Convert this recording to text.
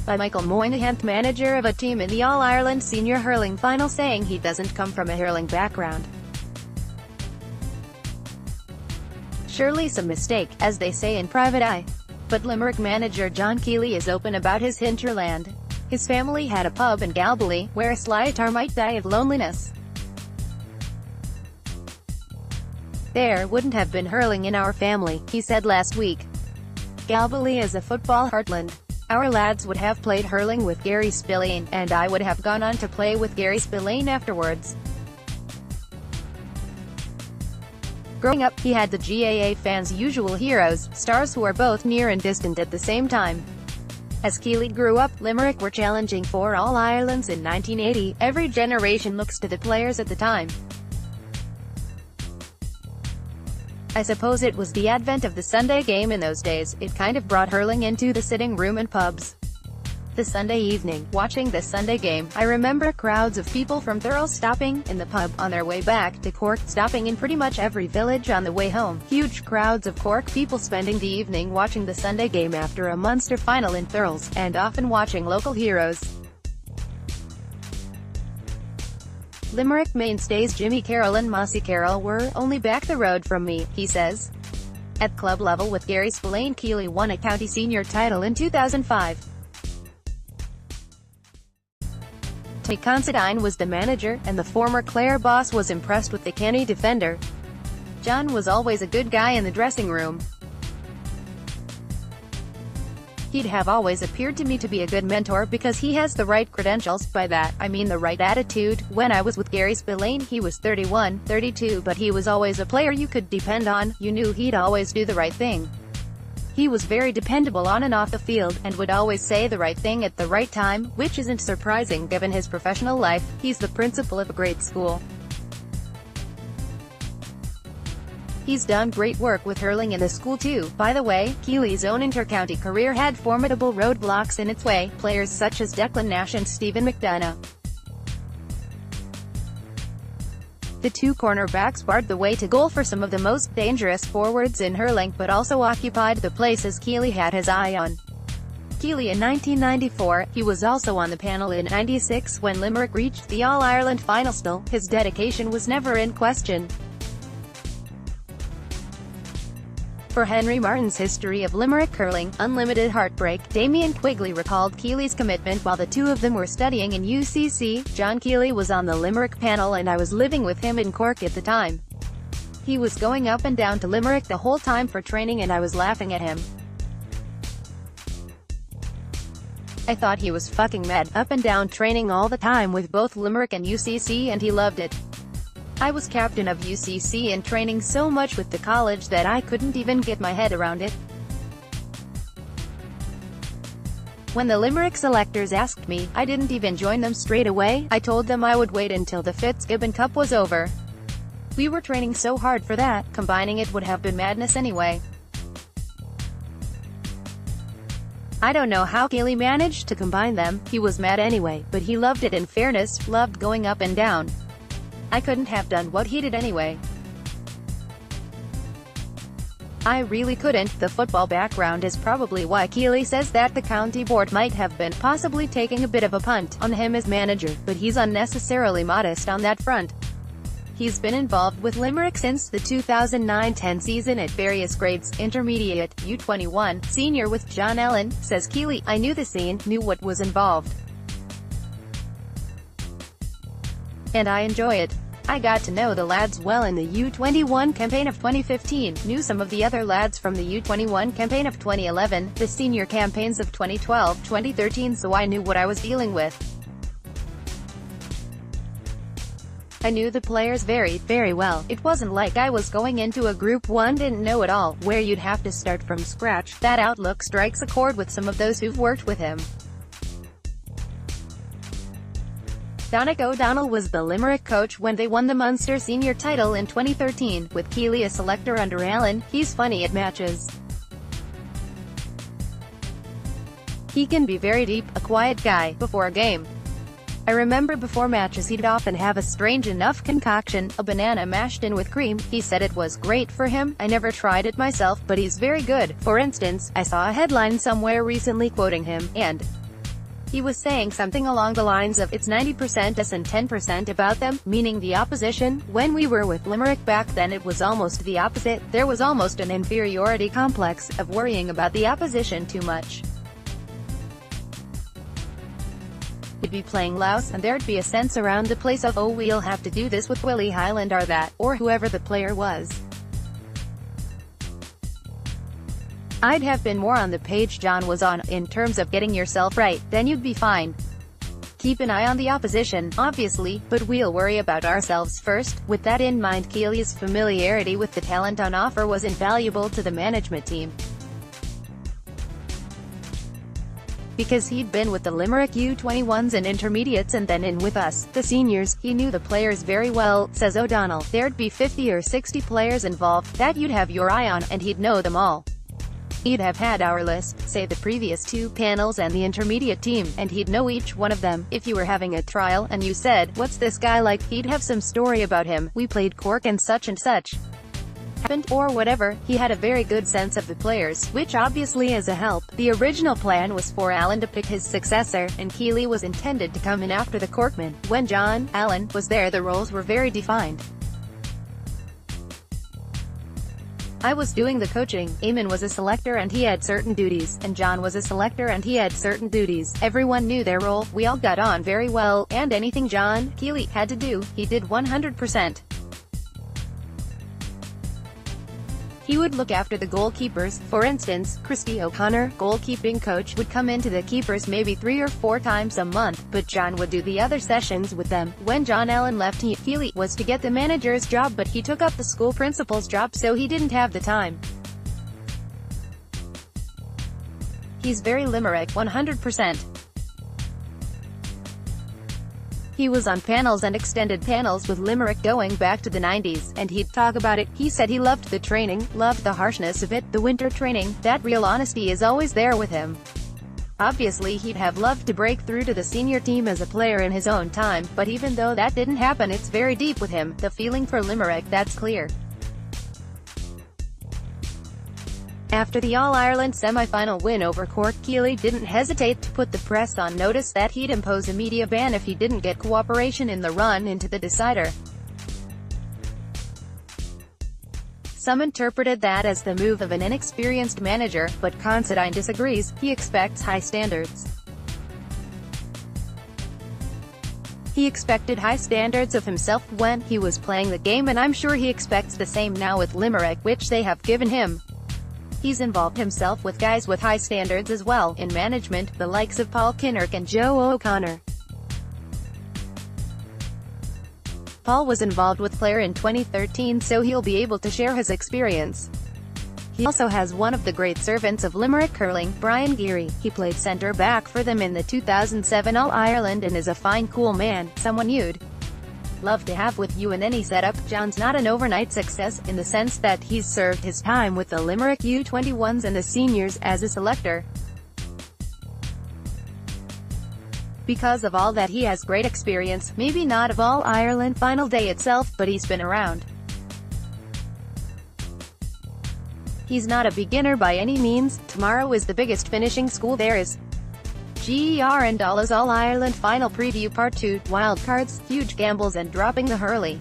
by Michael MoynihanThe, manager of a team in the All-Ireland Senior Hurling Final, saying he doesn't come from a hurling background. Surely some mistake, as they say in private eye. But Limerick manager John Kiely is open about his hinterland. His family had a pub in Galbally, where a sliotar might die of loneliness. There wouldn't have been hurling in our family, he said last week. Galbally is a football heartland. Our lads would have played hurling with Garryspillane, and I would have gone on to play with Garryspillane afterwards. Growing up, he had the GAA fans' usual heroes, stars who are both near and distant at the same time. As Kiely grew up, Limerick were challenging for All-Irelands in 1980. Every generation looks to the players at the time. I suppose it was the advent of the Sunday game in those days. It kind of brought hurling into the sitting room and pubs. The Sunday evening, watching the Sunday game, I remember crowds of people from Thurles stopping in the pub on their way back to Cork, stopping in pretty much every village on the way home. Huge crowds of Cork people spending the evening watching the Sunday game after a Munster final in Thurles, and often watching local heroes. Limerick mainstays Jimmy Carroll and Mossy Carroll were only back the road from me, he says. At club level with Garryspillane, Kiely won a county senior title in 2005. Tony Considine was the manager, and the former Clare boss was impressed with the canny defender. John was always a good guy in the dressing room. He'd have always appeared to me to be a good mentor because he has the right credentials. By that, I mean the right attitude. When I was with Garryspillane, he was 31, 32, but he was always a player you could depend on. You knew he'd always do the right thing. He was very dependable on and off the field, and would always say the right thing at the right time, which isn't surprising given his professional life. He's the principal of a great school. He's done great work with hurling in the school too. By the way, Kiely's own inter-county career had formidable roadblocks in its way, players such as Declan Nash and Stephen McDonough. The two cornerbacks barred the way to goal for some of the most dangerous forwards in hurling, but also occupied the places Kiely had his eye on. Kiely in 1994, he was also on the panel in '96 when Limerick reached the All-Ireland final. Still, his dedication was never in question. For Henry Martin's History of Limerick Hurling, Unlimited Heartbreak, Damien Quigley recalled Kiely's commitment while the two of them were studying in UCC. John Kiely was on the Limerick panel and I was living with him in Cork at the time. He was going up and down to Limerick the whole time for training and I was laughing at him. I thought he was fucking mad, up and down training all the time with both Limerick and UCC, and he loved it. I was captain of UCC and training so much with the college that I couldn't even get my head around it. When the Limerick selectors asked me, I didn't even join them straight away. I told them I would wait until the Fitzgibbon Cup was over. We were training so hard for that, combining it would have been madness anyway. I don't know how Kiely managed to combine them. He was mad anyway, but he loved it. In fairness, loved going up and down. I couldn't have done what he did anyway. I really couldn't. The football background is probably why Kiely says that the county board might have been possibly taking a bit of a punt on him as manager, but he's unnecessarily modest on that front. He's been involved with Limerick since the 2009-10 season at various grades, intermediate, U21, senior with John Ellen, says Kiely. I knew the scene, knew what was involved. And I enjoy it. I got to know the lads well in the U21 campaign of 2015, knew some of the other lads from the U21 campaign of 2011, the senior campaigns of 2012, 2013, so I knew what I was dealing with. I knew the players very, very well. It wasn't like I was going into a Group 1 didn't know it all, where you'd have to start from scratch. That outlook strikes a chord with some of those who've worked with him. Donnacha O'Donnell was the Limerick coach when they won the Munster senior title in 2013, with Kiely a selector under Allen. He's funny at matches. He can be very deep, a quiet guy, before a game. I remember before matches he'd often have a strange enough concoction, a banana mashed in with cream. He said it was great for him. I never tried it myself, but he's very good. For instance, I saw a headline somewhere recently quoting him, and He was saying something along the lines of, "It's 90% us and 10% about them," meaning the opposition. When we were with Limerick back then it was almost the opposite. There was almost an inferiority complex, of worrying about the opposition too much. We'd be playing louse, and there'd be a sense around the place of, "Oh, we'll have to do this with Willie Highland or that," or whoever the player was. I'd have been more on the page John was on, in terms of getting yourself right, then you'd be fine. Keep an eye on the opposition, obviously, but we'll worry about ourselves first. With that in mind, Kiely's familiarity with the talent on offer was invaluable to the management team. Because he'd been with the Limerick U21s and intermediates and then in with us, the seniors, he knew the players very well, says O'Donnell. There'd be 50 or 60 players involved, that you'd have your eye on, and he'd know them all. He'd have had our list, say the previous two panels and the intermediate team, and he'd know each one of them. If you were having a trial, and you said, "What's this guy like?" he'd have some story about him. "We played Cork and such happened," or whatever. He had a very good sense of the players, which obviously is a help. The original plan was for Allen to pick his successor, and Kiely was intended to come in after the Corkman. When John Allen was there, the roles were very defined. I was doing the coaching, Eamon was a selector and he had certain duties, and John was a selector and he had certain duties. Everyone knew their role, we all got on very well, and anything John Kiely had to do, he did 100%. He would look after the goalkeepers. For instance, Christy O'Connor, goalkeeping coach, would come into the keepers maybe 3 or 4 times a month, but John would do the other sessions with them. When John Allen left, Kiely was to get the manager's job, but he took up the school principal's job, so he didn't have the time. He's very Limerick, 100%. He was on panels and extended panels with Limerick going back to the 90s, and he'd talk about it. He said he loved the training, loved the harshness of it, the winter training. That real honesty is always there with him. Obviously he'd have loved to break through to the senior team as a player in his own time, but even though that didn't happen, it's very deep with him, the feeling for Limerick, that's clear. After the All-Ireland semi-final win over Cork, Kiely didn't hesitate to put the press on notice that he'd impose a media ban if he didn't get cooperation in the run into the decider. Some interpreted that as the move of an inexperienced manager, but Considine disagrees. He expects high standards. He expected high standards of himself when he was playing the game, and I'm sure he expects the same now with Limerick, which they have given him. He's involved himself with guys with high standards as well, in management, the likes of Paul Kinnerk and Joe O'Connor. Paul was involved with Clare in 2013, so he'll be able to share his experience. He also has one of the great servants of Limerick hurling, Brian Geary. He played centre-back for them in the 2007 All-Ireland and is a fine, cool man, someone you'd love to have with you in any setup. John's not an overnight success, in the sense that he's served his time with the Limerick U21s and the seniors as a selector. Because of all that, he has great experience, maybe not of All-Ireland final day itself, but he's been around. He's not a beginner by any means. Tomorrow is the biggest finishing school there is. GER and All Ireland Final Preview Part 2, Wild Cards, Huge Gambles and Dropping the Hurley.